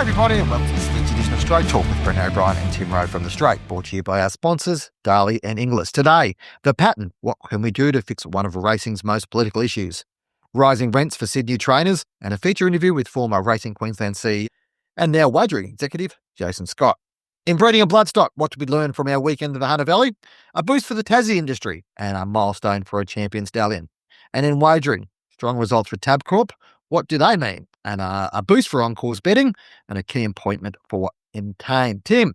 everybody, and welcome to this week's edition of Straight Talk with Bren O'Brien and Tim Rowe from The Straight, brought to you by our sponsors, Darley and Inglis. Today, the pattern, what can we do to fix one of racing's most political issues? Rising rents for Sydney trainers, and a feature interview with former Racing Queensland CEO and now wagering executive, Jason Scott. In breeding and bloodstock, what did we learn from our weekend in the Hunter Valley? A boost for the Tassie industry and a milestone for a champion stallion. And in wagering, strong results for Tabcorp. What do they mean? And a boost for on-course betting and a key appointment for Entain. Tim,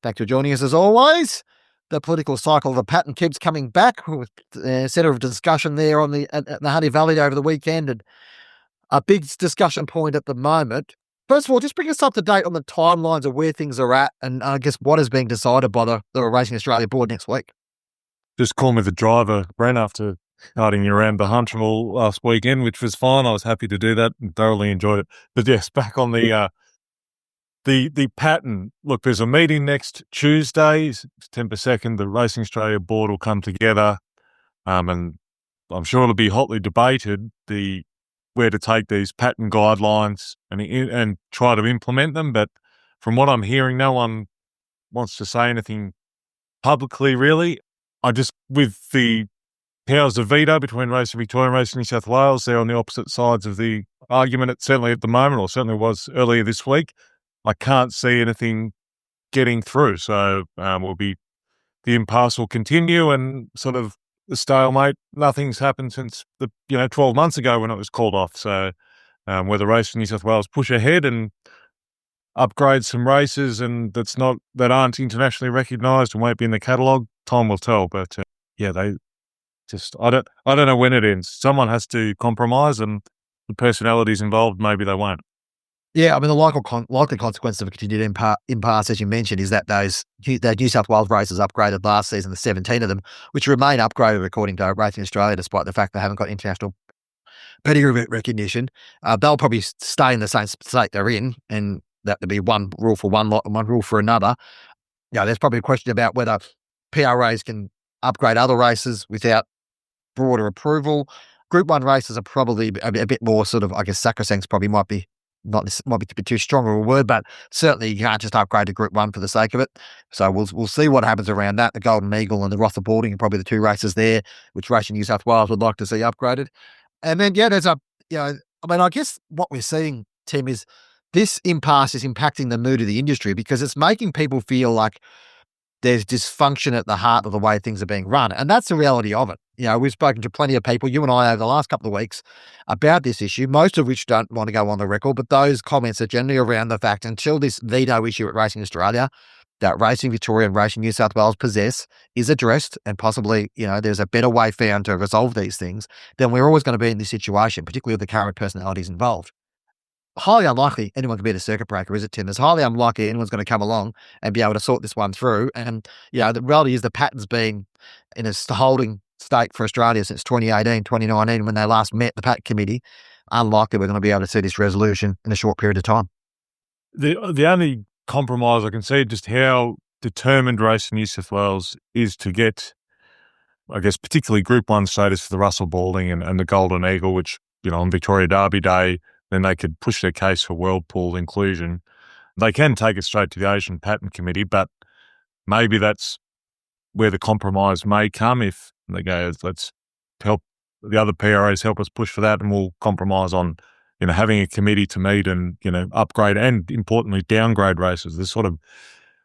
thanks for joining us as always. The political cycle of the pattern keeps coming back with the centre of discussion there at the Hunter Valley over the weekend, and a big discussion point at the moment. First of all, just bring us up to date on the timelines of where things are at and I guess what is being decided by the Racing Australia board next week. Just call me the driver, Bren, after guiding you around the Hunter last weekend, which was fine. I was happy to do that and thoroughly enjoyed it. But yes, back on the pattern. Look, there's a meeting next Tuesday, September 2nd. The Racing Australia board will come together, and I'm sure it'll be hotly debated where to take these pattern guidelines and try to implement them. But from what I'm hearing, no one wants to say anything publicly, really. With the powers of veto between Racing Victoria and Racing New South Wales, they're on the opposite sides of the argument, certainly at the moment, or certainly was earlier this week. I can't see anything getting through. So the impasse will continue and sort of the stalemate. Nothing's happened since 12 months ago when it was called off. So whether Racing New South Wales push ahead and upgrade some races and that aren't internationally recognised and won't be in the catalogue, time will tell. But I don't know when it ends. Someone has to compromise, and the personalities involved, maybe they won't. Yeah, I mean, the likely consequence of a continued impasse, as you mentioned, is that those New South Wales races upgraded last season, the 17 of them, which remain upgraded according to Racing Australia, despite the fact they haven't got international pedigree recognition. They'll probably stay in the same state they're in, and that would be one rule for one lot and one rule for another. There's probably a question about whether PRAs can upgrade other races without broader approval. Group 1 races are probably a bit more sort of, I guess, sacrosanct might be a bit too strong of a word, but certainly you can't just upgrade to Group 1 for the sake of it. So we'll see what happens around that. The Golden Eagle and the Rother Boarding are probably the two races there, which Racing New South Wales would like to see upgraded. And then, I guess what we're seeing, Tim, is this impasse is impacting the mood of the industry because it's making people feel like there's dysfunction at the heart of the way things are being run. And that's the reality of it. We've spoken to plenty of people, you and I, over the last couple of weeks about this issue, most of which don't want to go on the record, but those comments are generally around the fact until this veto issue at Racing Australia that Racing Victoria and Racing New South Wales possess is addressed and possibly, there's a better way found to resolve these things, then we're always going to be in this situation, particularly with the current personalities involved. Highly unlikely anyone can be the circuit breaker, is it, Tim? It's highly unlikely anyone's going to come along and be able to sort this one through. And, the reality is the pattern's been in a holding state for Australia since 2018, 2019, when they last met the Patt Committee. Unlikely we're going to be able to see this resolution in a short period of time. The only compromise I can see just how determined Racing New South Wales is to get, I guess, particularly Group 1 status for the Russell Balding and the Golden Eagle, which, on Victoria Derby Day, then they could push their case for Whirlpool inclusion. They can take it straight to the Asian Patent Committee, but maybe that's where the compromise may come if they go, let's help the other PRAs help us push for that, and we'll compromise on, having a committee to meet and, upgrade and, importantly, downgrade races. There's sort of,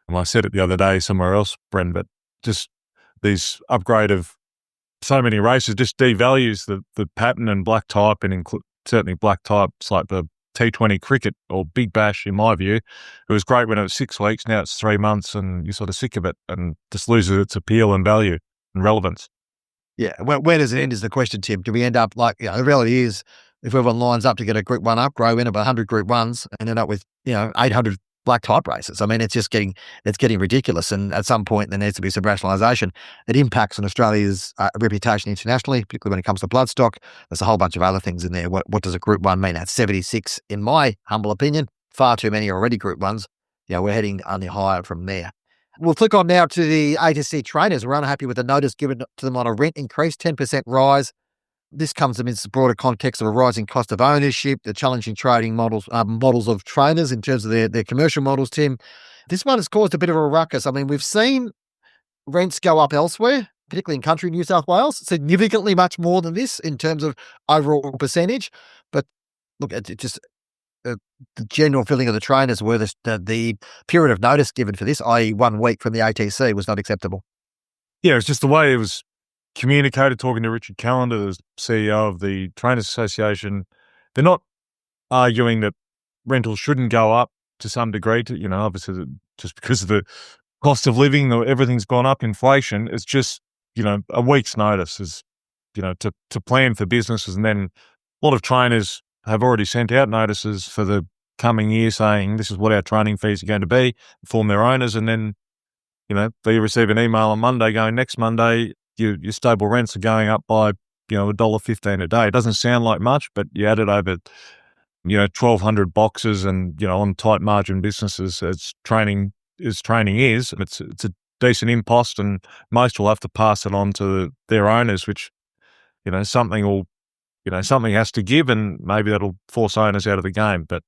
and I said it the other day somewhere else, Bren, but just these upgrade of so many races just devalues the pattern and black type and certainly black types like the T20 cricket or Big Bash, in my view. It was great when it was 6 weeks. Now it's 3 months and you're sort of sick of it and just loses its appeal and value and relevance. Yeah. Where does it end is the question, Tim. Do we end up like, the reality is if everyone lines up to get a Group 1 up, grow in about 100 Group 1s and end up with, 800 black type races. I mean, it's getting ridiculous. And at some point there needs to be some rationalisation. It impacts on Australia's reputation internationally, particularly when it comes to bloodstock. There's a whole bunch of other things in there. What does a Group 1 mean? That's 76, in my humble opinion. Far too many already Group 1s. We're heading only higher from there. We'll flick on now to the A to C trainers. We're unhappy with the notice given to them on a rent increase, 10% rise this comes amidst the broader context of a rising cost of ownership, the challenging trading models of trainers in terms of their commercial models, Tim. This one has caused a bit of a ruckus. I mean, we've seen rents go up elsewhere, particularly in country New South Wales, significantly much more than this in terms of overall percentage. But look, it just the general feeling of the trainers were the period of notice given for this, i.e. 1 week from the ATC, was not acceptable. Yeah, it's just the way it was communicated, talking to Richard Callender, the CEO of the Trainers Association. They're not arguing that rentals shouldn't go up to some degree, obviously just because of the cost of living, everything's gone up, inflation. It's just, a week's notice is, to plan for businesses. And then a lot of trainers have already sent out notices for the coming year saying this is what our training fees are going to be, inform their owners. And then, they receive an email on Monday going, next Monday, your stable rents are going up by, $1.15 a day. It doesn't sound like much, but you add it over, 1,200 boxes and, on tight margin businesses as training is, it's a decent impost, and most will have to pass it on to their owners, which, something has to give, and maybe that'll force owners out of the game. But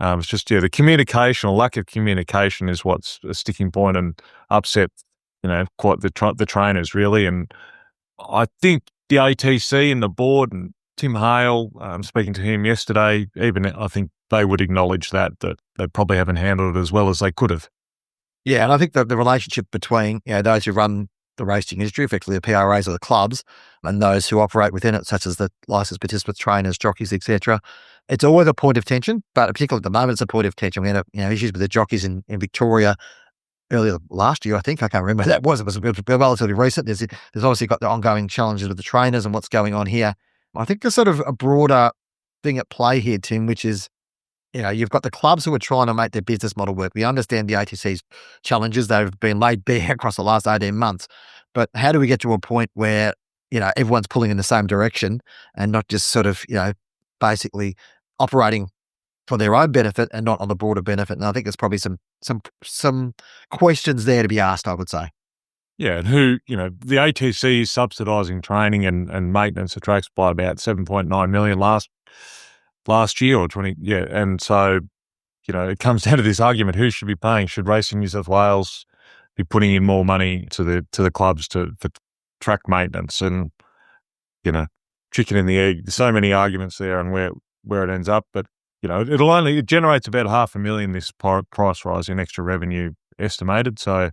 it's just, the communication or lack of communication is what's a sticking point and upset, quite the trainers really. And I think the ATC and the board and Tim Hale, speaking to him yesterday, even I think they would acknowledge that they probably haven't handled it as well as they could have. Yeah, and I think that the relationship between those who run the racing industry, effectively the PRAs or the clubs, and those who operate within it, such as the licensed participants, trainers, jockeys, etc., it's always a point of tension. But particularly at the moment, it's a point of tension. We had issues with the jockeys in Victoria earlier last year, I think. I can't remember who that was. It was relatively recent. There's obviously got the ongoing challenges with the trainers and what's going on here. I think there's sort of a broader thing at play here, Tim, which is, you've got the clubs who are trying to make their business model work. We understand the ATC's challenges. They've been laid bare across the last 18 months. But how do we get to a point where, everyone's pulling in the same direction and not just sort of, basically operating for their own benefit and not on the broader benefit? And I think there's probably some questions there to be asked, I would say. Yeah, and the ATC is subsidising training and maintenance of tracks by about 7.9 million last year or 20, yeah. And so, it comes down to this argument, who should be paying? Should Racing New South Wales be putting in more money to the clubs for track maintenance? And, chicken and the egg, there's so many arguments there and where it ends up. But, it generates about $500,000, this price rise in extra revenue estimated. So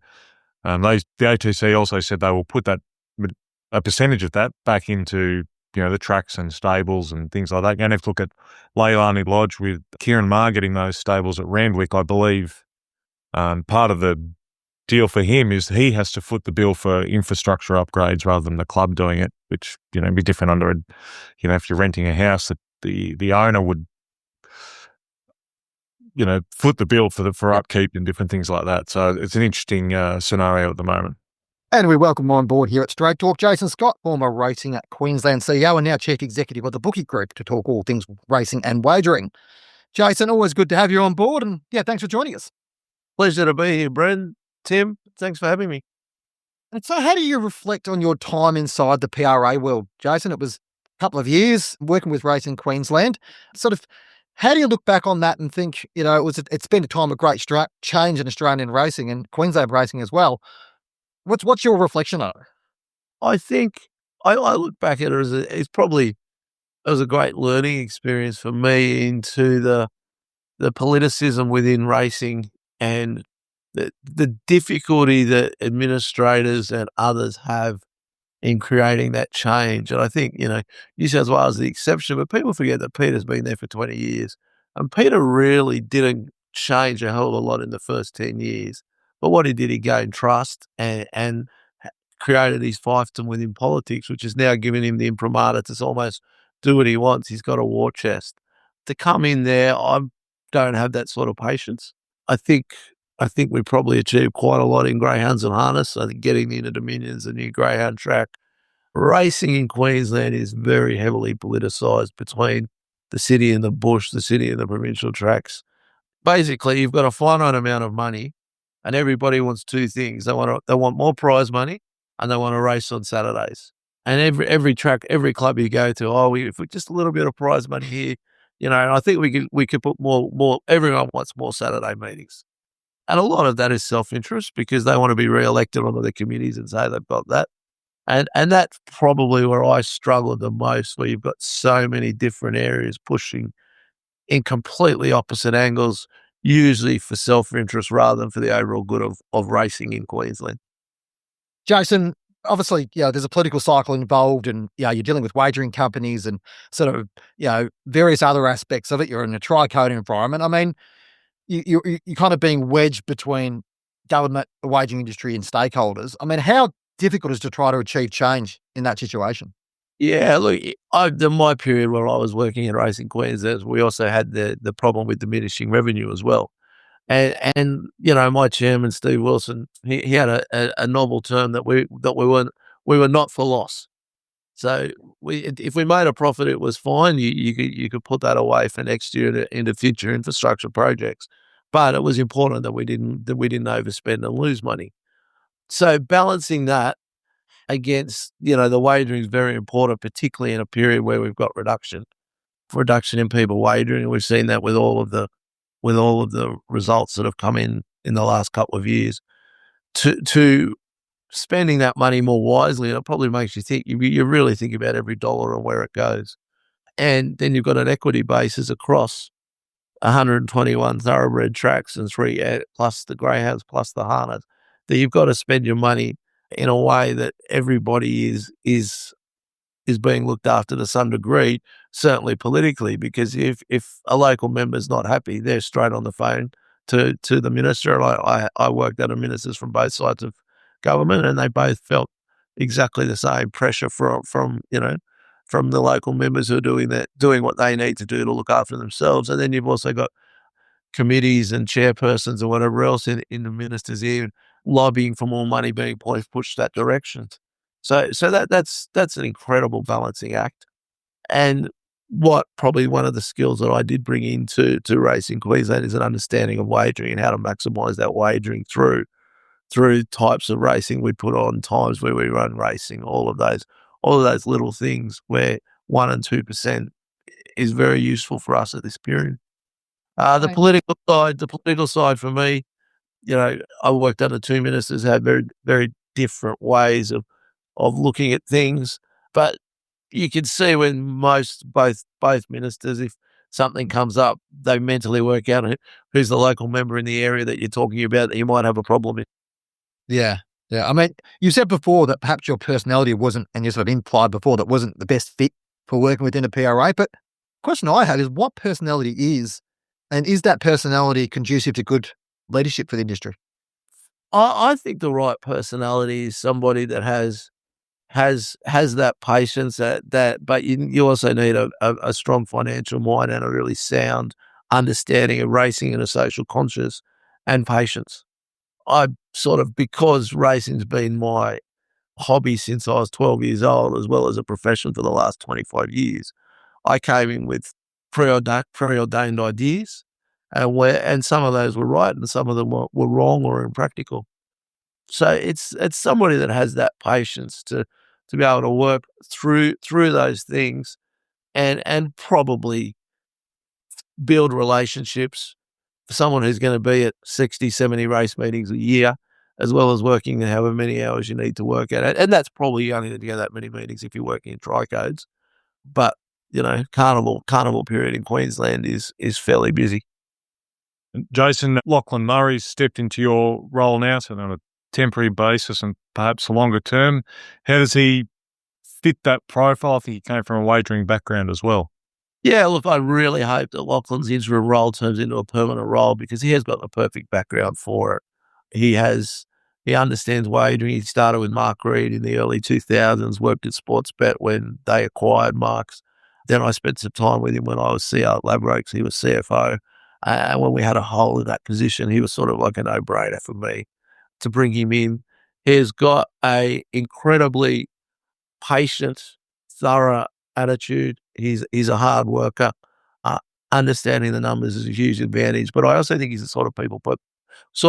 the ATC also said they will put a percentage of that back into the tracks and stables and things like that. You're going to have to look at Leilani Lodge with Kieran Maher getting those stables at Randwick, I believe. Part of the deal for him is he has to foot the bill for infrastructure upgrades rather than the club doing it, which, be different under if you're renting a house, that the owner would, foot the bill for upkeep and different things like that. So it's an interesting scenario at the moment. And we welcome on board here at Straight Talk Jason Scott, former Racing Queensland CEO and now Chief Executive of the Bookie Group, to talk all things racing and wagering. Jason, always good to have you on board, and thanks for joining us. Pleasure to be here, Bren. Tim, thanks for having me. And so how do you reflect on your time inside the PRA world, Jason? It was a couple of years working with Racing Queensland. Sort of, how do you look back on that and think, it's been a time of great change in Australian racing and Queensland racing as well. What's your reflection on it? I think I look back at it as it was a great learning experience for me into the politicism within racing and the difficulty that administrators and others have in creating that change. And I think, New South Wales is the exception, but people forget that Peter's been there for 20 years. And Peter really didn't change a hell of a lot in the first 10 years. But what he did, he gained trust and created his fiefdom within politics, which has now given him the imprimatur to almost do what he wants. He's got a war chest. To come in there, I don't have that sort of patience. I think we probably achieved quite a lot in greyhounds and harness. I think getting the Inter-Dominions, the new greyhound track. Racing in Queensland is very heavily politicised between the city and the bush, the city and the provincial tracks. Basically, you've got a finite amount of money and everybody wants two things. They want more prize money and they want to race on Saturdays. And every club you go to, if we just a little bit of prize money here, and I think we could put more. Everyone wants more Saturday meetings, and a lot of that is self-interest because they want to be re-elected onto their committees and say they've got that. And that's probably where I struggle the most, where you've got so many different areas pushing in completely opposite angles, usually for self-interest rather than for the overall good of racing in Queensland. Jason, obviously, there's a political cycle involved, and you're dealing with wagering companies and sort of various other aspects of it. You're in a tri-code environment. I mean, you're kind of being wedged between government, the wagering industry, and stakeholders. I mean, how difficult is to try to achieve change in that situation? Yeah, look, in my period where I was working in Racing Queensland, we also had the problem with diminishing revenue as well. And my chairman, Steve Wilson, he had a novel term that we were not for loss. So if we made a profit, it was fine. You could put that away for next year into future infrastructure projects. But it was important that we didn't overspend and lose money. So balancing that against, the wagering is very important, particularly in a period where we've got reduction in people wagering. And we've seen that with all of the results that have come in the last couple of years. To spending that money more wisely, and it probably makes you think, you really think about every dollar and where it goes. And then you've got an equity basis across 121 thoroughbred tracks and 3 plus the greyhounds plus the harness, that you've got to spend your money in a way that everybody is being looked after to some degree, certainly politically, because if a local member's not happy, they're straight on the phone to the minister. And I worked under ministers from both sides of government, and they both felt exactly the same pressure from the local members who are doing what they need to do to look after themselves. And then you've also got committees and chairpersons or whatever else in the minister's ear lobbying for more money being pushed that direction. So that's an incredible balancing act. And what probably one of the skills that I did bring into Racing Queensland is an understanding of wagering and how to maximise that wagering through types of racing we put on, times where we run racing, all of those little things where 1% and 2% is very useful for us at this period. The political side for me, I worked under two ministers who had very, very different ways of looking at things, but you can see when both ministers, if something comes up, they mentally work out who's the local member in the area that you're talking about that you might have a problem in. Yeah. I mean, you said before that perhaps your personality wasn't, and you sort of implied before that wasn't the best fit for working within a PRA. But the question I have is, what personality is, and is that personality conducive to good leadership for the industry? I think the right personality is somebody that has that patience, but you also need a strong financial mind and a really sound understanding of racing and a social conscious and patience. Because racing's been my hobby since I was 12 years old, as well as a profession for the last 25 years, I came in with preordained ideas, and some of those were right and some of them were wrong or impractical. So it's somebody that has that patience to be able to work through those things and probably build relationships for someone who's going to be at 60, 70 race meetings a year, as well as working however many hours you need to work at it. And that's probably only going to go that many meetings if you're working in tri-codes. But, carnival period in Queensland is fairly busy. Jason, Lachlan Murray's stepped into your role now, so on a temporary basis and perhaps a longer term. How does he fit that profile? I think he came from a wagering background as well. Yeah, look, I really hope that Lachlan's interim role turns into a permanent role because he has got the perfect background for it. He understands wagering. He started with Mark Reed in the early 2000s, worked at Sportsbet when they acquired Mark's. Then I spent some time with him when I was CEO at Ladbrokes. He was CFO. And when we had a hole in that position, he was sort of like a no-brainer for me to bring him in. He's got a incredibly patient, thorough attitude. He's a hard worker. Understanding the numbers is a huge advantage, but I also think he's the sort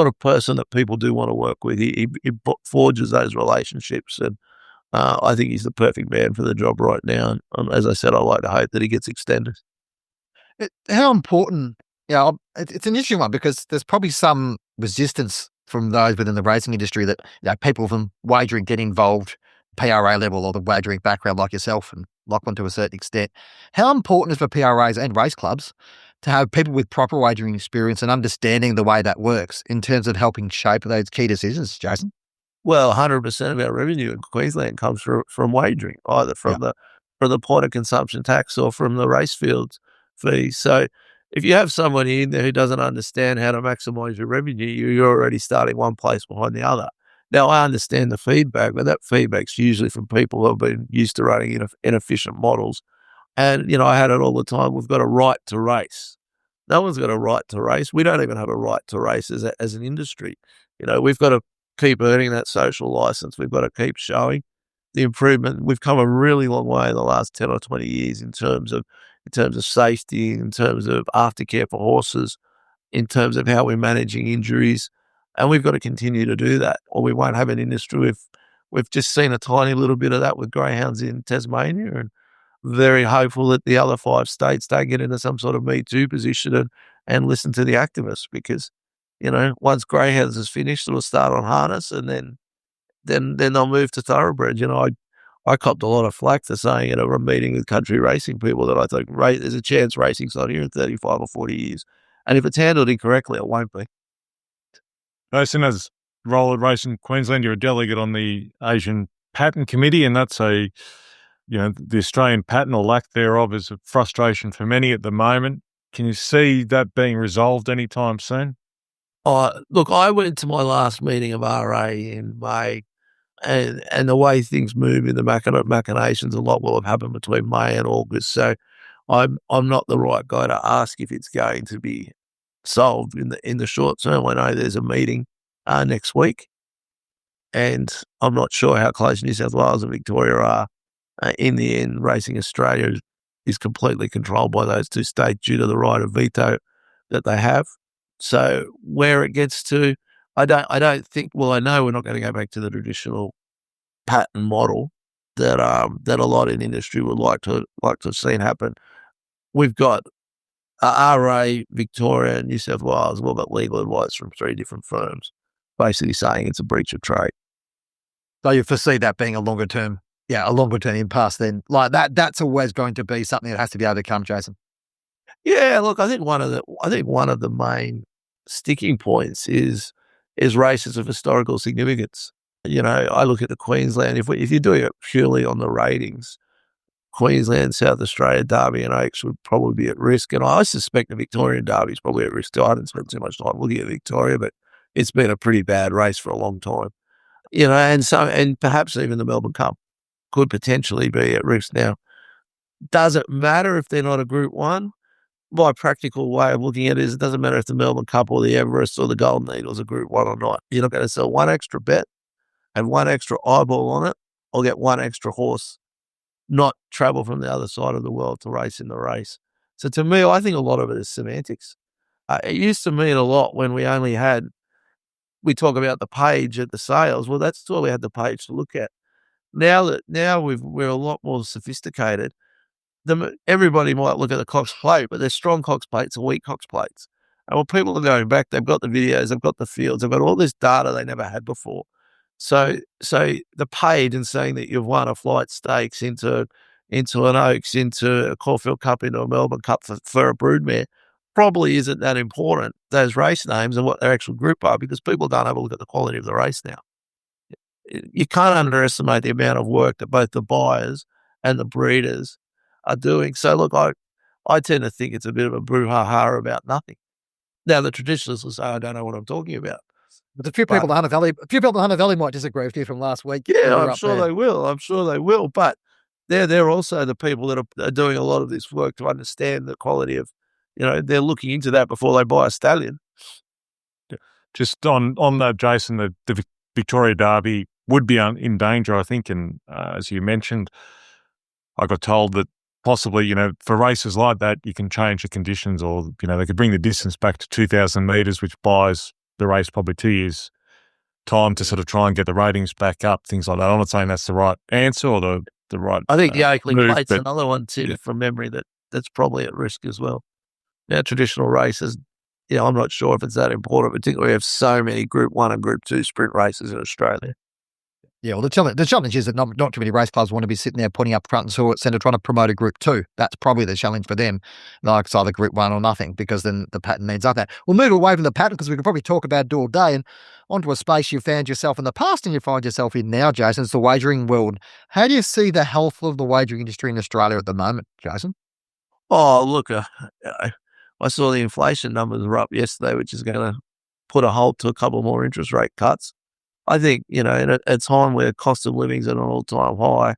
of person that people do want to work with. He forges those relationships, and I think he's the perfect man for the job right now. And as I said, I like to hope that he gets extended. How important, it's an interesting one because there's probably some resistance from those within the racing industry that people from wagering get involved, PRA level or the wagering background like yourself and Lachlan to a certain extent. How important is for PRAs and race clubs to have people with proper wagering experience and understanding the way that works in terms of helping shape those key decisions, Jason? Well, 100% of our revenue in Queensland comes from wagering, either from the point of consumption tax or from the race fields fees. So if you have someone in there who doesn't understand how to maximise your revenue, you're already starting one place behind the other. Now, I understand the feedback, but that feedback's usually from people who have been used to running inefficient models. And, I had it all the time. We've got a right to race. No one's got a right to race. We don't even have a right to race as an industry. We've got to keep earning that social license. We've got to keep showing the improvement. We've come a really long way in the last 10 or 20 years in terms of safety, in terms of aftercare for horses, in terms of how we're managing injuries. And we've got to continue to do that, or we won't have an industry. We've just seen a tiny little bit of that with greyhounds in Tasmania, and very hopeful that the other 5 states don't get into some sort of Me Too position and listen to the activists, because once greyhounds is finished, it'll start on harness, and then they'll move to thoroughbreds. I copped a lot of flack for saying at a meeting with country racing people that I think there's a chance racing's not here in 35 or 40 years. And if it's handled incorrectly, it won't be. Jason, as role at Racing Queensland, you're a delegate on the Asian Patent Committee, and that's the Australian patent or lack thereof is a frustration for many at the moment. Can you see that being resolved anytime soon? Look, I went to my last meeting of RA in May, and the way things move in the machinations, a lot will have happened between May and August. So I'm not the right guy to ask if it's going to be solved in the short term. I know there's a meeting next week, and I'm not sure how close New South Wales and Victoria are. In the end, Racing Australia is completely controlled by those 2 states due to the right of veto that they have. So where it gets to, I don't think. Well, I know we're not going to go back to the traditional patent model that a lot in industry would like to have seen happen. We've got RA, Victoria, and New South Wales. We've got legal advice from 3 different firms, basically saying it's a breach of trade. So you foresee that being a longer term impasse then? Like that's always going to be something that has to be overcome, Jason. Yeah, look, I think one of the main sticking points is races of historical significance. I look at the Queensland. If you're doing it purely on the ratings, Queensland, South Australia, Derby and Oaks would probably be at risk. And I suspect the Victorian Derby is probably at risk too. I didn't spend too much time looking at Victoria, but it's been a pretty bad race for a long time. And perhaps even the Melbourne Cup could potentially be at risk now. Does it matter if they're not a Group 1? My practical way of looking at it is it doesn't matter if the Melbourne Cup or the Everest or the Golden Eagle is a Group 1 or not. You're not going to sell one extra bet and one extra eyeball on it, or get one extra horse not travel from the other side of the world to race in the race. So to me, I think a lot of it is semantics. It used to mean a lot when we talk about the page at the sales. Well, that's all we had the page to look at. Now we're a lot more sophisticated. Everybody might look at the Cox plate, but there's strong Cox plates and weak Cox plates. And when people are going back, they've got the videos, they've got the fields, they've got all this data they never had before. So the paid and saying that you've won a flight stakes into an Oaks, into a Caulfield Cup, into a Melbourne Cup for a broodmare probably isn't that important, those race names and what their actual group are, because people don't have a look at the quality of the race now. You can't underestimate the amount of work that both the buyers and the breeders are doing. So look, I tend to think it's a bit of a brouhaha about nothing. Now the traditionalists will say, I don't know what I'm talking about. But a few people in the Hunter Valley might disagree with you from last week. Yeah, I'm sure they will. But they're also the people that are doing a lot of this work to understand the quality of, they're looking into that before they buy a stallion. Just on that, Jason, the Victoria Derby would be in danger, I think. And as you mentioned, I got told that possibly, for races like that, you can change the conditions, or, they could bring the distance back to 2,000 metres, which buys the race probably 2 years time to sort of try and get the ratings back up, things like that. I'm not saying that's the right answer or the right. I think the Oakley move, Plate's but another one, Tim, from memory, that's probably at risk as well. Now, traditional races, I'm not sure if it's that important, particularly we have so many Group 1 and Group 2 sprint races in Australia. Yeah, well, the challenge is that not too many race clubs want to be sitting there putting up front and centre trying to promote a Group 2. That's probably the challenge for them. Like it's either Group 1 or nothing, because then the pattern means like that. We'll move away from the pattern because we could probably talk about it all day and onto a space you found yourself in the past and you find yourself in now, Jason. It's the wagering world. How do you see the health of the wagering industry in Australia at the moment, Jason? Oh, look, I saw the inflation numbers were up yesterday, which is going to put a halt to a couple more interest rate cuts. I think, in a time where cost of living's at an all-time high,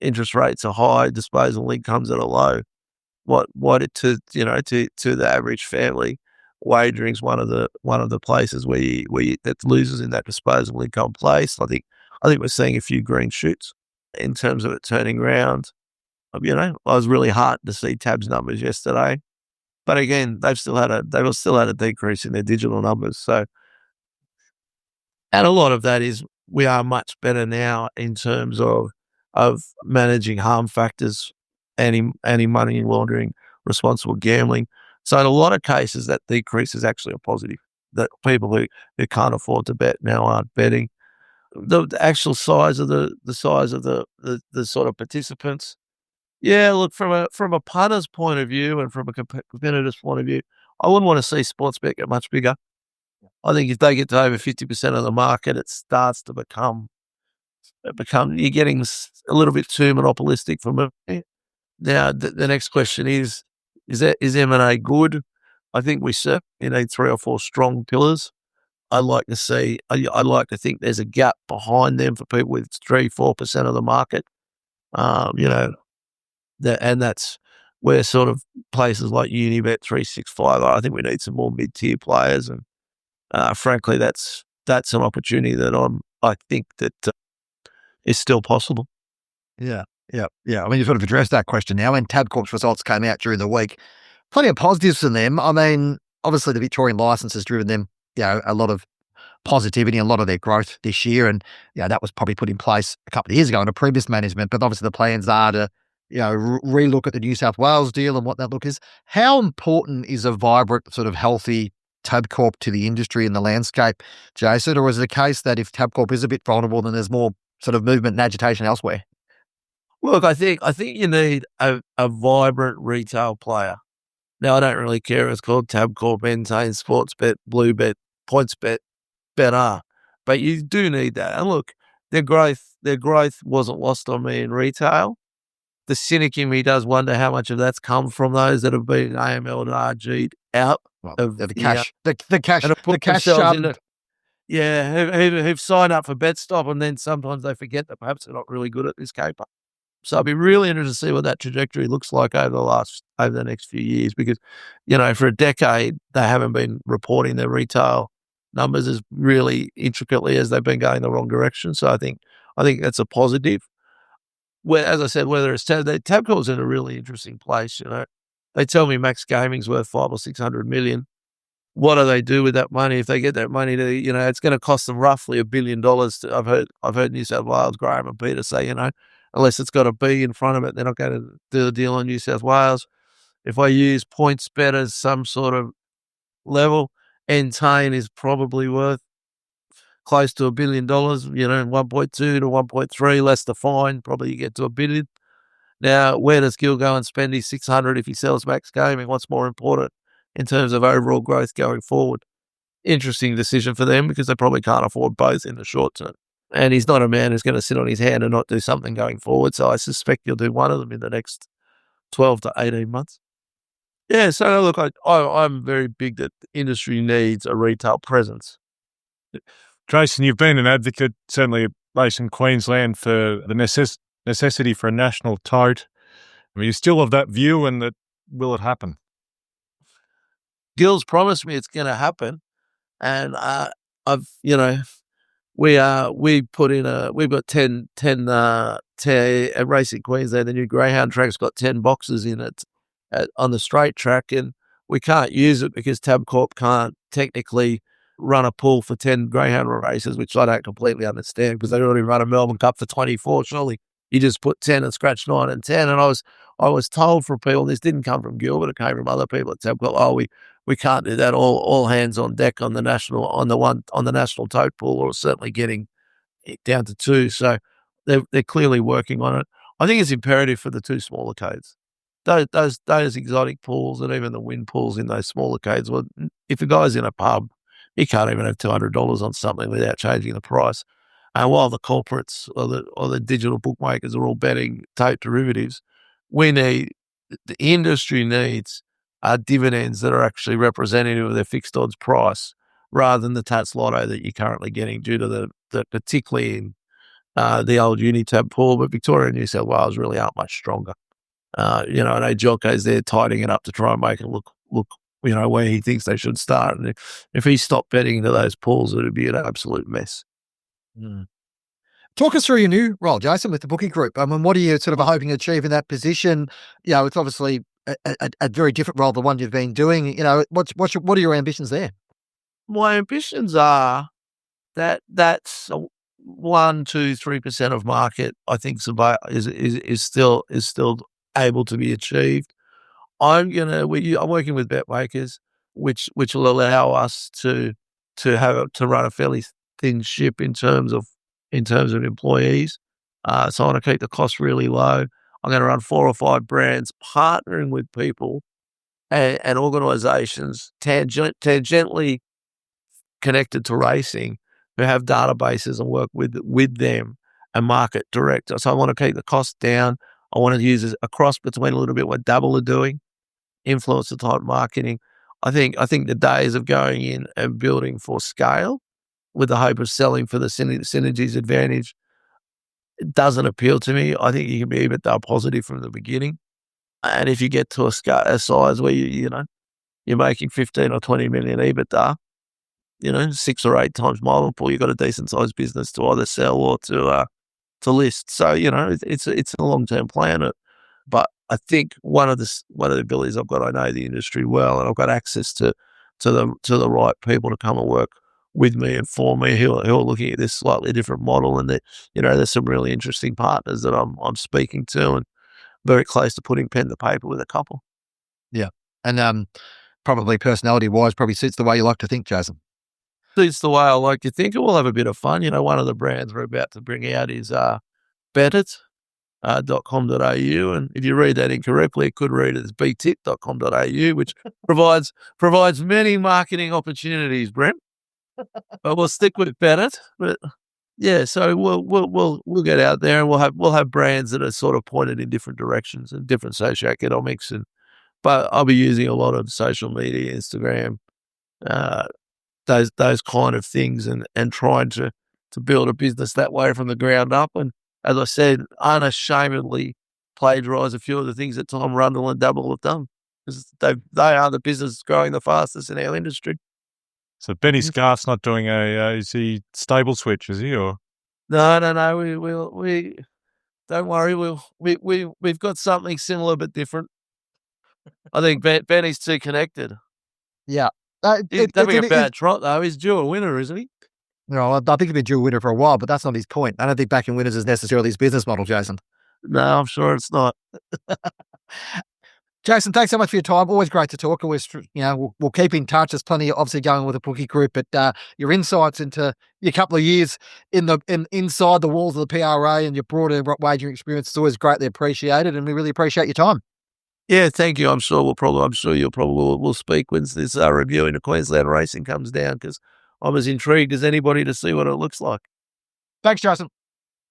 interest rates are high, disposable incomes at a low, to the average family, wagering's one of the places where that loses in that disposable income place. I think we're seeing a few green shoots in terms of it turning around. I was really heartened to see Tab's numbers yesterday, but again, they've still had a decrease in their digital numbers. So, and a lot of that is we are much better now in terms of managing harm factors, anti-money laundering, responsible gambling. So in a lot of cases, that decrease is actually a positive. That people who can't afford to bet now aren't betting. The actual size of the sort of participants. Yeah, look, from a punter's point of view and from a competitor's point of view, I wouldn't want to see sports bet get much bigger. I think if they get to over 50% of the market, it starts to become you're getting a little bit too monopolistic for me. Now, the next question is M&A good? I think we certainly need 3 or 4 strong pillars. I'd like to think there's a gap behind them for people with 3-4% of the market. And that's where sort of places like Unibet, 365. I think we need some more mid-tier players, and frankly, that's an opportunity that I think that is still possible. Yeah. I mean, you sort of addressed that question now. When Tabcorp's results came out during the week, plenty of positives from them. I mean, obviously the Victorian licence has driven them, a lot of positivity and a lot of their growth this year. And, that was probably put in place a couple of years ago under previous management. But obviously the plans are to, relook at the New South Wales deal and what that look is. How important is a vibrant, sort of healthy Tabcorp to the industry and the landscape, Jason? Or is it a case that if Tabcorp is a bit vulnerable, then there's more sort of movement and agitation elsewhere? Look, I think you need a vibrant retail player. Now, I don't really care if it's called Tabcorp, Entain, Sportsbet, Bluebet, PointsBet, Better, but you do need that. And look, their growth wasn't lost on me in retail. The cynic in me does wonder how much of that's come from those that have been AML and RG'd out of the cash, the cash, and the cash shoved. Who've signed up for BetStop, and then sometimes they forget that perhaps they're not really good at this caper. So I'd be really interested to see what that trajectory looks like over the next few years, because, for a decade, they haven't been reporting their retail numbers as really intricately as they've been going the wrong direction. So I think that's a positive. Where, as I said, whether it's Tabcorp's in a really interesting place. They tell me Max Gaming's worth 500 or 600 million. What do they do with that money? If they get that money to, it's going to cost them roughly $1 billion. I've heard New South Wales, Graham and Peter say, unless it's got a B in front of it, they're not going to do a deal on New South Wales. If I use PointsBet as some sort of level, Entain is probably worth close to $1 billion, 1.2 to 1.3, less the fine, probably you get to $1 billion. Now, where does Gil go and spend his 600 if he sells Max Gaming? What's more important in terms of overall growth going forward? Interesting decision for them, because they probably can't afford both in the short term. And he's not a man who's going to sit on his hand and not do something going forward. So I suspect he'll do one of them in the next 12 to 18 months. Yeah, so look, I'm very big that the industry needs a retail presence. Jason, you've been an advocate, certainly at Racing Queensland, for the necessity for a national tote. I mean, you still have that view, and that will it happen? Gil's promised me it's going to happen, and we've got 10 at Racing Queensland. The new Greyhound track's got 10 boxes in it on the straight track, and we can't use it because Tabcorp can't technically run a pool for 10 greyhound races, which I don't completely understand because they already run a Melbourne Cup for 24. Surely you just put 10 and scratch 9 and 10. And I was told from people, this didn't come from Gilbert, it came from other people at Tabcorp, we can't do that. All hands on deck on the national tote pool, or certainly getting it down to 2. So they're clearly working on it. I think it's imperative for the 2 smaller codes. Those exotic pools and even the win pools in those smaller codes. Well, if a guy's in a pub, he can't even have $200 on something without changing the price. And while the corporates or the digital bookmakers are all betting tote derivatives, the industry needs dividends that are actually representative of their fixed odds price, rather than the Tats Lotto that you're currently getting due to the particularly in the old Unitab pool, but Victoria and New South Wales really aren't much stronger. I know Jocko's there tidying it up to try and make it look, where he thinks they should start. And if he stopped betting into those pools, it would be an absolute mess. Mm. Talk us through your new role, Jason, with the bookie group. I mean, what are you sort of hoping to achieve in that position? It's obviously a very different role than one you've been doing. What are your ambitions there? My ambitions are that's 1, 2, 3% of market. I think is still able to be achieved. I'm working with betmakers, which will allow us to run a fairly thin ship in terms of employees. So I want to keep the costs really low. I'm going to run 4 or 5 brands, partnering with people and organisations tangentially connected to racing, who have databases and work with them and market direct. So I want to keep the cost down. I want to use a cross between a little bit what Double are doing, influencer type marketing. I think the days of going in and building for scale with the hope of selling for the synergies advantage, it doesn't appeal to me. I think you can be EBITDA positive from the beginning. And if you get to a size where you're making 15 or 20 million EBITDA, 6 or 8 times multiple, you've got a decent sized business to either sell or to list. So, it's a long-term plan. But I think one of the abilities I've got, I know the industry well, and I've got access to the right people to come and work with me and for me who are looking at this slightly different model. And that, there's some really interesting partners that I'm speaking to, and very close to putting pen to paper with a couple. Yeah. And probably personality-wise, probably suits the way you like to think, Jason. Suits the way I like to think, and we'll have a bit of fun. One of the brands we're about to bring out is betit.com.au, and if you read that incorrectly, it could read as btit.com.au, which provides many marketing opportunities, Bren. But we'll stick with Betit. But yeah, so we'll get out there, and we'll have brands that are sort of pointed in different directions and different socioeconomics, but I'll be using a lot of social media, Instagram, those kind of things, and trying to build a business that way from the ground up. And as I said, unashamedly plagiarise a few of the things that Tom Rundle and Double have done, because they are the business growing the fastest in our industry. So Benny Scarf's not doing is he stable switch, is he? Or no, we don't worry, we've got something similar but different. I think Benny's too connected. Yeah. He's having a bad trot, though. He's due a winner, isn't he? No, I think he's been due a winner for a while, but that's not his point. I don't think backing winners is necessarily his business model, Jason. No, I'm sure it's not. Jason, thanks so much for your time. Always great to talk. Always, we'll keep in touch. There's plenty, obviously, going with the bookie group, but your insights into your couple of years inside the walls of the PRA and your broader wagering experience is always greatly appreciated, and we really appreciate your time. Yeah, thank you. I'm sure you'll probably we'll speak when this review into Queensland racing comes down, because I'm as intrigued as anybody to see what it looks like. Thanks, Jason.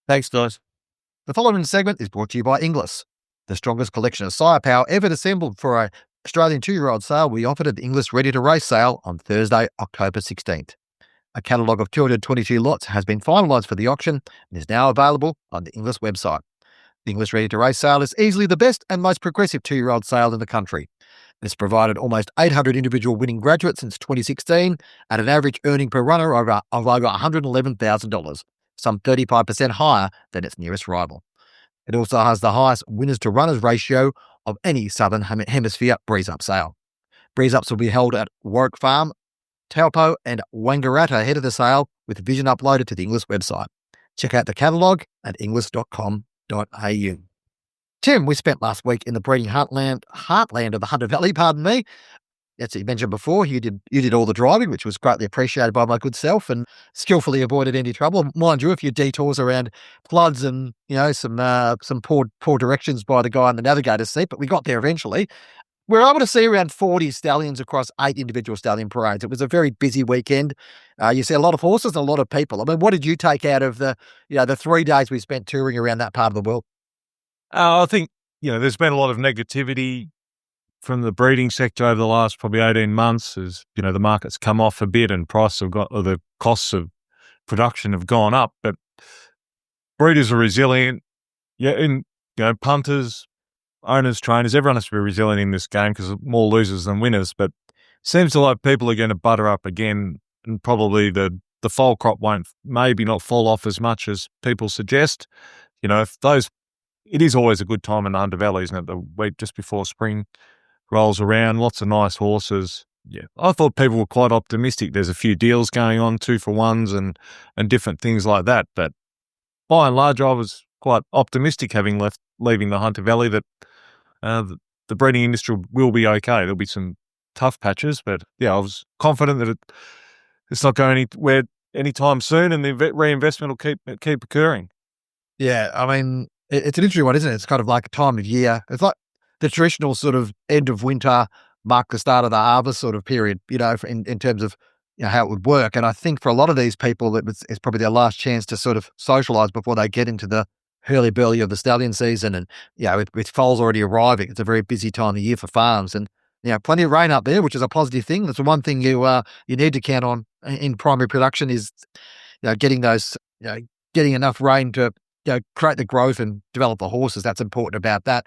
Thanks, guys. The following segment is brought to you by Inglis, the strongest collection of sire power ever assembled for an Australian 2-year-old sale. We offered at the Inglis Ready to Race sale on Thursday, October 16th. A catalogue of 222 lots has been finalised for the auction and is now available on the Inglis website. The Inglis Ready to Race sale is easily the best and most progressive 2-year-old sale in the country. It's provided almost 800 individual winning graduates since 2016 at an average earning per runner of over $111,000, some 35% higher than its nearest rival. It also has the highest winners to runners ratio of any Southern Hemisphere breeze-up sale. Breeze-ups will be held at Warwick Farm, Taupo and Wangaratta ahead of the sale with vision uploaded to the Inglis website. Check out the catalogue at inglis.com.au. Tim, we spent last week in the breeding heartland of the Hunter Valley, pardon me. As you mentioned before, you did all the driving, which was greatly appreciated by my good self and skillfully avoided any trouble. Mind you, a few detours around floods and, some poor directions by the guy in the navigator's seat, but we got there eventually. We were able to see around 40 stallions across 8 individual stallion parades. It was a very busy weekend. You see a lot of horses and a lot of people. I mean, what did you take out of the 3 days we spent touring around that part of the world? I think, there's been a lot of negativity from the breeding sector over the last probably 18 months as, the market's come off a bit and the costs of production have gone up. But breeders are resilient. Yeah, and, punters, owners, trainers, everyone has to be resilient in this game because more losers than winners. But seems like people are going to butter up again, and probably the foal crop won't maybe not fall off as much as people suggest. It is always a good time in the Hunter Valley, isn't it? The week just before spring rolls around, lots of nice horses. Yeah, I thought people were quite optimistic. There's a few deals going on, 2-for-1s and different things like that. But by and large, I was quite optimistic leaving the Hunter Valley that the breeding industry will be okay. There'll be some tough patches, but yeah, I was confident that it's not going anywhere anytime soon, and the reinvestment will keep occurring. Yeah, I mean, it's an interesting one, isn't it? It's kind of like a time of year. It's like the traditional sort of end of winter, mark the start of the harvest sort of period, in terms of how it would work. And I think for a lot of these people, it's probably their last chance to sort of socialise before they get into the hurly-burly of the stallion season. And, with foals already arriving, it's a very busy time of year for farms. And, plenty of rain up there, which is a positive thing. That's the one thing you need to count on in primary production is, getting those, getting enough rain to, create the growth and develop the horses. That's important about that.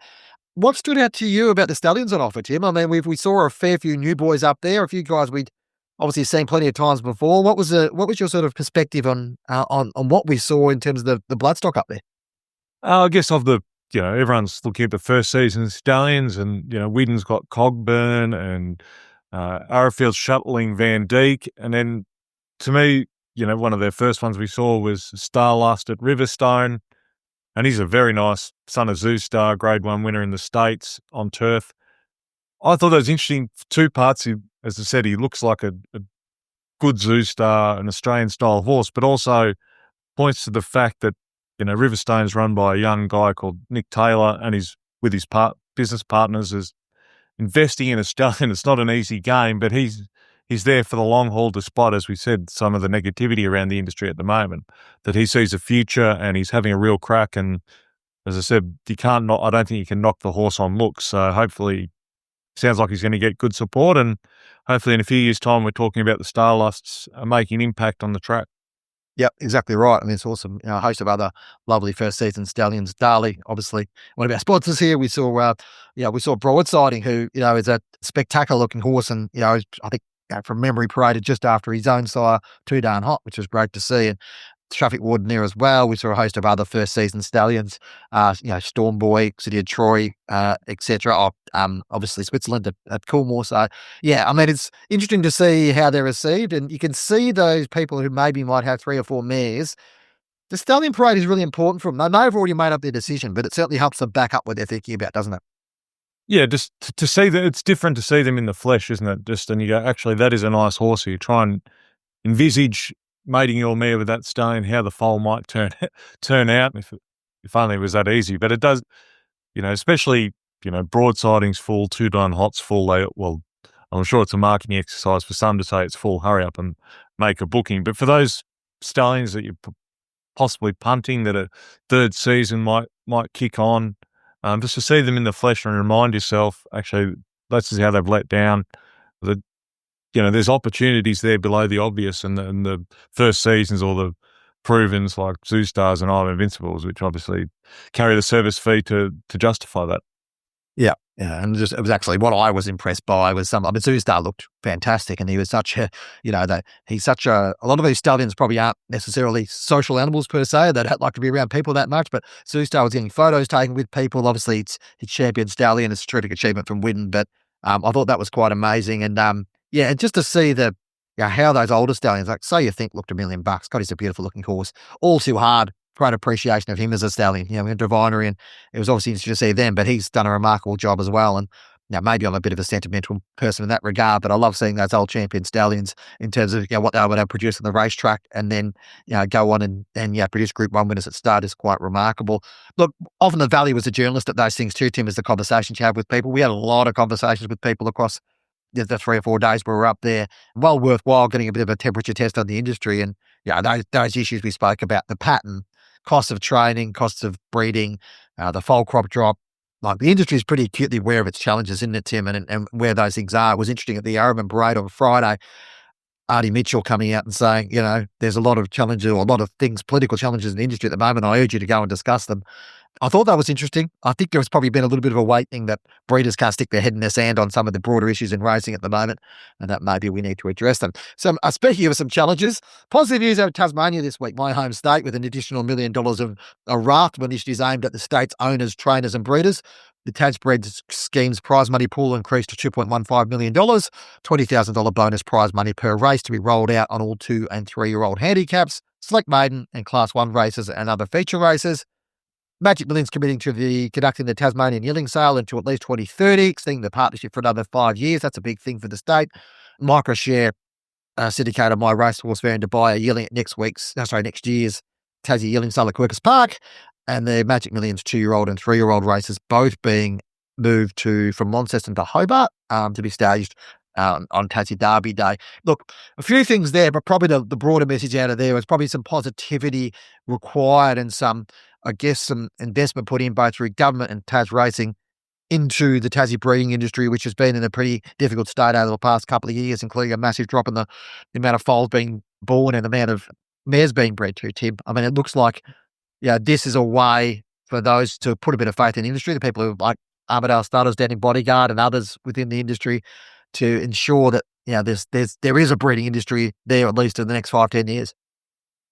What stood out to you about the stallions on offer, Tim? I mean, we saw a fair few new boys up there, a few guys we'd obviously seen plenty of times before. What was your sort of perspective on what we saw in terms of the bloodstock up there? I guess everyone's looking at the first season stallions, and Whedon's got Cogburn and Arrowfield's shuttling Van Dijk, and then to me, one of their first ones we saw was Starlust at Riverstone. And he's a very nice son of Zoo Star, Grade 1 winner in the States on turf. I thought that was interesting. 2 parts. As I said, he looks like a good Zoo Star, an Australian-style horse, but also points to the fact that, Riverstone's run by a young guy called Nick Taylor, and he's with his business partners is investing in a stallion. It's not an easy game, but he's there for the long haul, despite, as we said, some of the negativity around the industry at the moment, that he sees a future and he's having a real crack. And as I said, I don't think you can knock the horse on looks. So hopefully, sounds like he's going to get good support. And hopefully in a few years' time, we're talking about the Starlusts making an impact on the track. Yep, exactly right. I mean, it's awesome. A host of other lovely first season stallions. Darley, obviously, one of our sponsors here. We saw, Broadsiding, who, is a spectacular looking horse, and I think from memory paraded just after his own sire, Too Darn Hot, which was great to see. And traffic warden there as well. We saw a host of other first season stallions, Storm Boy, City of Troy, etc. Obviously Switzerland at Coolmore. So yeah, I mean, it's interesting to see how they're received, and you can see those people who maybe might have 3 or 4 mares. The stallion parade is really important for them. They may have already made up their decision, but it certainly helps them back up what they're thinking about, doesn't it? Yeah, just to see that, it's different to see them in the flesh, isn't it? And you go, actually, that is a nice horse. You try and envisage mating your mare with that stallion, how the foal might turn out, if only it was that easy. But it does, especially, Broadsiding's full, Too Darn Hot's full. I'm sure it's a marketing exercise for some to say it's full, hurry up and make a booking. But for those stallions that you're possibly punting, that a third season might kick on, just to see them in the flesh and remind yourself, actually, that's how they've let down. There's opportunities there below the obvious, and the first seasons or the provens like Zoo Stars and I'm Invincibles, which obviously carry the service fee to justify that. Yeah, and it was actually what I was impressed by was Zoo Star looked fantastic, and he was such a, a lot of these stallions probably aren't necessarily social animals per se. They don't like to be around people that much, but Zoo Star was getting photos taken with people. Obviously, it's champion stallion. It's a terrific achievement from Whedon, but I thought that was quite amazing. And and just to see the how those older stallions, like So You Think, looked $1 million. God, he's a beautiful looking horse. All Too Hard, great appreciation of him as a stallion. We had Divinery, and it was obviously interesting to see them, but he's done a remarkable job as well. And maybe I'm a bit of a sentimental person in that regard, but I love seeing those old champion stallions in terms of what they were able to produce on the racetrack, and then go on and produce Group 1 winners at start is quite remarkable. Look, often the value as a journalist at those things too, Tim, is the conversations you have with people. We had a lot of conversations with people across the 3 or 4 days we were up there. Well worthwhile getting a bit of a temperature test on the industry, and those issues we spoke about, the pattern, costs of training, costs of breeding, the foal crop drop. Like, the industry is pretty acutely aware of its challenges, isn't it, Tim? And where those things are. It was interesting at the Yarraman Parade on Friday, Artie Mitchell coming out and saying, there's a lot of challenges, or a lot of things, political challenges in the industry at the moment. I urge you to go and discuss them. I thought that was interesting. I think there's probably been a little bit of a awakening that breeders can't stick their head in the sand on some of the broader issues in racing at the moment, and that maybe we need to address them. So, speaking of some challenges, positive news out of Tasmania this week, my home state, with an additional $1 million of a raft of initiatives aimed at the state's owners, trainers and breeders. The TasBred scheme's prize money pool increased to $2.15 million, $20,000 bonus prize money per race to be rolled out on all 2- and 3-year-old handicaps, select maiden and Class 1 races and other feature races. Magic Millions committing to conducting the Tasmanian yearling sale until at least 2030, extending the partnership for another 5 years. That's a big thing for the state. Microshare syndicated My Racehorse Fair in Dubai are yearling at next year's Tassie yearling sale at Quercus Park, and the Magic Millions 2-year-old and 3-year-old races both being moved from Launceston to Hobart to be staged on Tassie Derby Day. Look, a few things there, but probably the broader message out of there is probably some positivity required, and some investment put in both through government and Tas Racing into the Tassie breeding industry, which has been in a pretty difficult state over the past couple of years, including a massive drop in the amount of foals being born and the amount of mares being bred too, Tim. I mean, it looks like this is a way for those to put a bit of faith in the industry, the people who like Armadale Starters, Danny Bodyguard and others within the industry, to ensure that there is a breeding industry there at least in the next 5-10 years.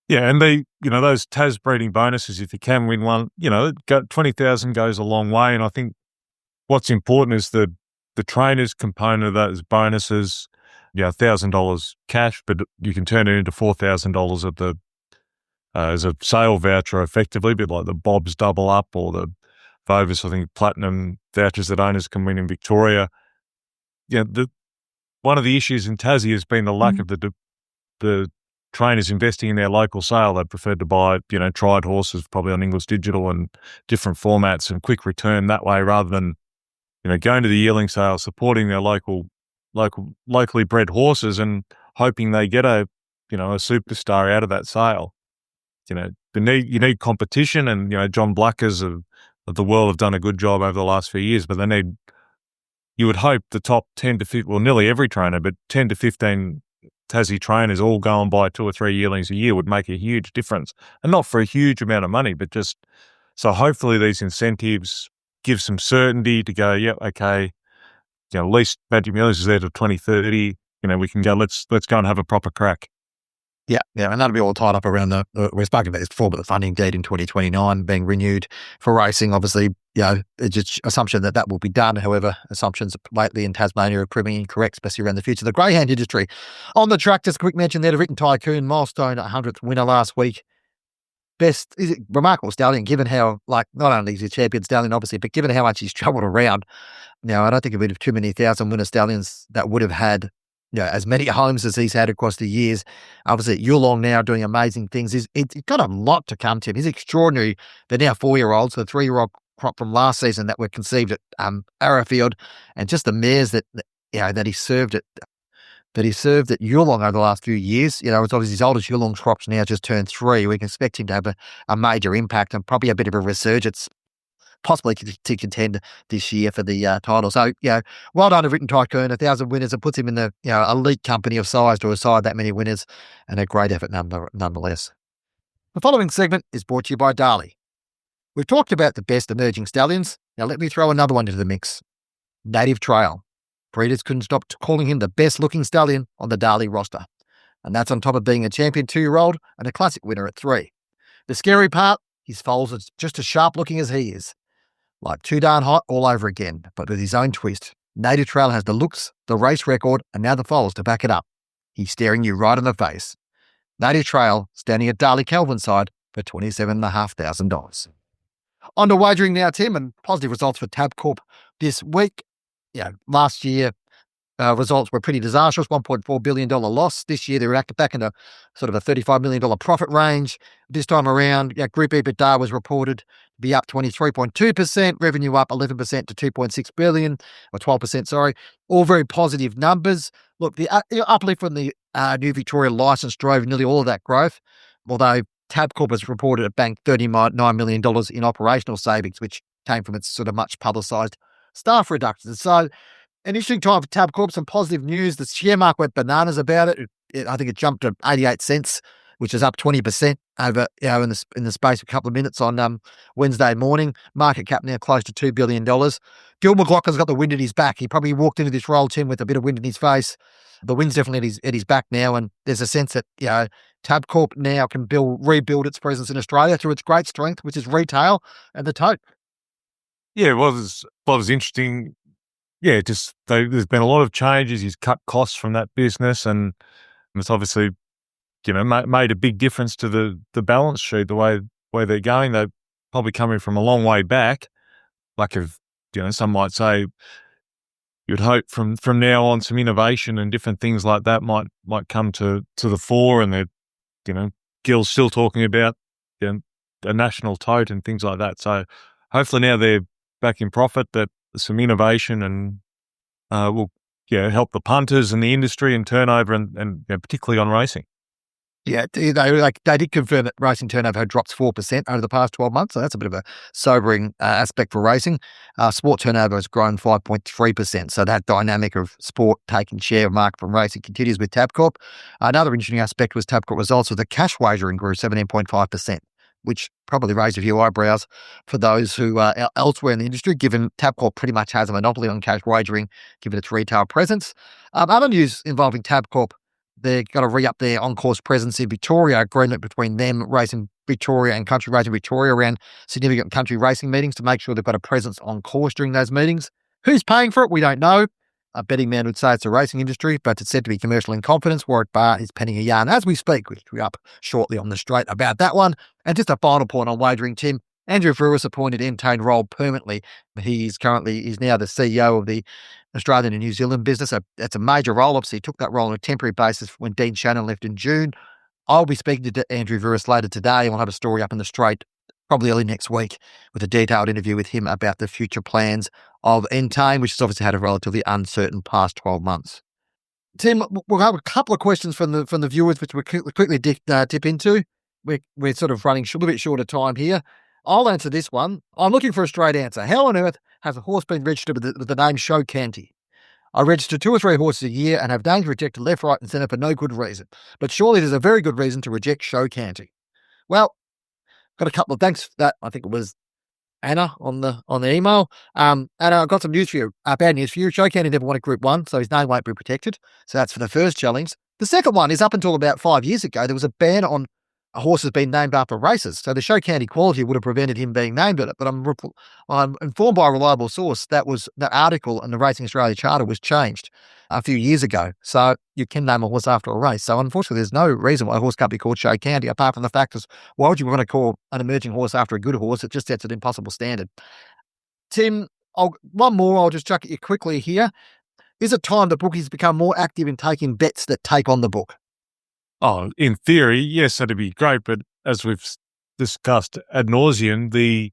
Yeah, and those Tas breeding bonuses, if you can win one, 20,000 goes a long way. And I think what's important is the trainers component of those bonuses. $1,000 cash, but you can turn it into $4,000 at the as a sale voucher, effectively, a bit like the Bob's Double Up or the Vovis, I think, platinum vouchers that owners can win in Victoria. One of the issues in Tassie has been the lack of the trainers investing in their local sale. They preferred to buy, tried horses probably on English Digital and different formats and quick return that way, rather than, going to the yearling sale, supporting their locally bred horses and hoping they get a superstar out of that sale. You need competition, and, John Blackers of the world have done a good job over the last few years, but you would hope the top 10 to 15, well, nearly every trainer, but 10 to 15 Tassie trainers all go and buy 2 or 3 yearlings a year would make a huge difference. And not for a huge amount of money, but just, so hopefully these incentives give some certainty to go, okay, at least Magic Millions is there till 2030, we can go, let's go and have a proper crack. Yeah, and that'll be all tied up around we've spoken about this before, but the funding date in 2029 being renewed for racing. Obviously, it's just assumption that will be done. However, assumptions lately in Tasmania are proving incorrect, especially around the future of the greyhound industry. On the track, just a quick mention there to Written Tycoon, milestone 100th winner last week. Remarkable stallion, given how, not only is he a champion stallion, obviously, but given how much he's travelled around. Now, I don't think of too many thousand winner stallions that would have had as many homes as he's had across the years. Obviously, Yulong now doing amazing things. He's got a lot to come to him. He's extraordinary. They're now 4-year-olds, the 3-year-old crop from last season that were conceived at Arrowfield, and just the mares that he served at Yulong over the last few years. It's obviously his oldest Yulong crop's now just turned 3. We can expect him to have a major impact and probably a bit of a resurgence, possibly to contend this year for the title. So, well done to Written Tycoon, 1,000 winners. It puts him in the elite company of size to aside that many winners, and a great effort nonetheless. The following segment is brought to you by Darley. We've talked about the best emerging stallions. Now let me throw another one into the mix. Native Trail. Breeders couldn't stop calling him the best looking stallion on the Darley roster. And that's on top of being a champion 2-year-old and a classic winner at 3. The scary part, his foals are just as sharp looking as he is. Like Too Darn Hot all over again, but with his own twist. Native Trail has the looks, the race record, and now the foals to back it up. he's staring you right in the face. Native Trail standing at Darley Kelvin's side for $27,500. On to wagering now, Tim, and positive results for Tabcorp this week. Last year, results were pretty disastrous, $1.4 billion loss. This year, they're back in a sort of a $35 million profit range. This time around, group EBITDA was reported to be up 23.2%, revenue up 11% to $2.6 billion, or 12%, sorry. All very positive numbers. Look, the uplift from the new Victoria licence drove nearly all of that growth, although Tabcorp has reported it banked $39 million in operational savings, which came from its sort of much publicised staff reductions. So, an interesting time for Tabcorp, some positive news. The share market went bananas about it. I think it jumped to 88 cents, which is up 20% over in the space of a couple of minutes on Wednesday morning. Market cap now close to $2 billion. Gil McLaughlin's got the wind at his back. He probably walked into this role, Tim, with a bit of wind in his face. The wind's definitely at his back now, and there's a sense that Tabcorp now can rebuild its presence in Australia through its great strength, which is retail and the tote. Yeah, it was interesting. Yeah, there's been a lot of changes. He's cut costs from that business, and it's obviously, made a big difference to the balance sheet, the way they're going. They're probably coming from a long way back. Like, some might say, you'd hope from now on some innovation and different things like that might come to the fore, and they're, Gil's still talking about a national tote and things like that. So hopefully now they're back in profit, that some innovation and will help the punters and the industry and turnover and particularly on racing. Yeah, they did confirm that racing turnover had dropped 4% over the past 12 months, so that's a bit of a sobering aspect for racing. Sport turnover has grown 5.3%, so that dynamic of sport taking share of market from racing continues with Tabcorp. Another interesting aspect was Tabcorp results with the cash wagering grew 17.5%, which probably raised a few eyebrows for those who are elsewhere in the industry, given Tabcorp pretty much has a monopoly on cash wagering, given its retail presence. Other news involving Tabcorp, they've got to re-up their on-course presence in Victoria, agreement between them, Racing Victoria and Country Racing Victoria, around significant country racing meetings to make sure they've got a presence on course during those meetings. Who's paying for it? We don't know. A betting man would say it's the racing industry, but it's said to be commercial in confidence. Warwick Barr is penning a yarn as we speak, which will be up shortly on the straight about that one. And just a final point on wagering, Tim. Andrew Fruis appointed Entain Rowe permanently. He's now the CEO of the Australian and New Zealand business. That's a major role. Obviously, he took that role on a temporary basis when Dean Shannon left in June. I'll be speaking to Andrew Fruis later today, and we'll have a story up in the straight probably early next week with a detailed interview with him about the future plans of Entain, which has obviously had a relatively uncertain past 12 months. Tim, we'll have a couple of questions from the viewers, which we'll quickly dip into. We're sort of running a little bit short of time here. I'll answer this one. I'm looking for a straight answer. How on earth has a horse been registered with the name Show Canty? I register 2 or 3 horses a year and have names rejected left, right and centre for no good reason. But surely there's a very good reason to reject Show Canty. Well, got a couple of thanks for that. I think it was Anna on the email. Anna, I've got some news for you. Bad news for you. Show Canty never won a Group 1, so his name won't be protected. So that's for the first challenge. The second one is up until about 5 years ago, there was a ban on horses being named after races. So the Show Canty quality would have prevented him being named at it. But I'm informed by a reliable source that article in the Racing Australia Charter was changed a few years ago. So you can name a horse after a race. So unfortunately, there's no reason why a horse can't be called Show Canty, apart from the fact is, why would you want to call an emerging horse after a good horse? It just sets an impossible standard. Tim, one more, I'll just chuck at you quickly here. Is it time the bookies become more active in taking bets that take on the book? Oh, in theory, yes, that'd be great. But as we've discussed ad nauseum, the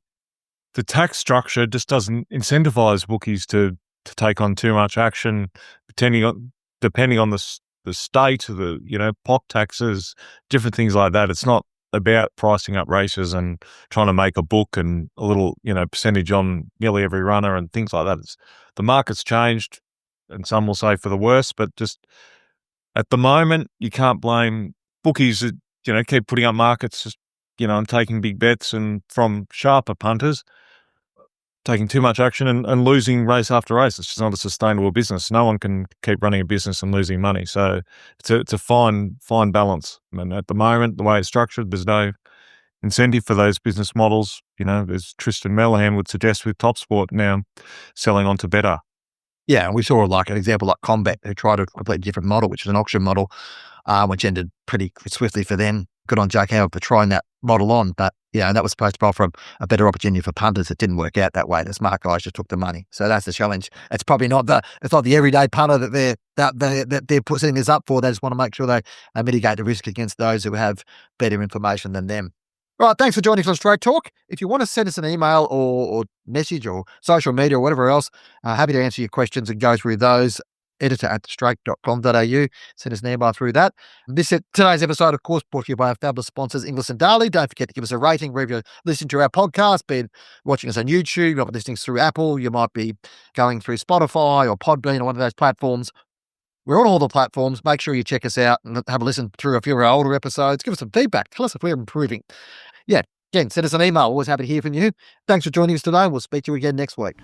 tax structure just doesn't incentivize bookies to take on too much action, depending on the state of the POC taxes, different things like that. It's not about pricing up races and trying to make a book and a little percentage on nearly every runner and things like that. The market's changed, and some will say for the worse, but just at the moment, you can't blame bookies that, keep putting up markets, and taking big bets, and from sharper punters, taking too much action and losing race after race. It's just not a sustainable business. No one can keep running a business and losing money. So it's a fine balance. And at the moment, the way it's structured, there's no incentive for those business models. As Tristan Mellahan would suggest with Top Sport now selling on to Better. Yeah, and we saw like an example like Combat, who tried a completely different model, which is an auction model, which ended pretty swiftly for them. Good on Jake Howard for trying that model on. But, and that was supposed to offer a better opportunity for punters. It didn't work out that way. The smart guys just took the money. So that's the challenge. It's probably not the everyday punter that they're setting this up for. They just want to make sure they mitigate the risk against those who have better information than them. All right, thanks for joining us on Straight Talk. If you want to send us an email or message or social media or whatever else, happy to answer your questions and go through those. editor@straight.com.au. Send us an email through that. Today's episode, of course, brought to you by our fabulous sponsors, Inglis and Darley. Don't forget to give us a rating wherever you're listening to our podcast, be it watching us on YouTube, you might be listening through Apple, you might be going through Spotify or Podbean or one of those platforms. We're on all the platforms. Make sure you check us out and have a listen through a few of our older episodes. Give us some feedback. Tell us if we're improving. Yeah, again, send us an email. Always happy to hear from you. Thanks for joining us today. We'll speak to you again next week.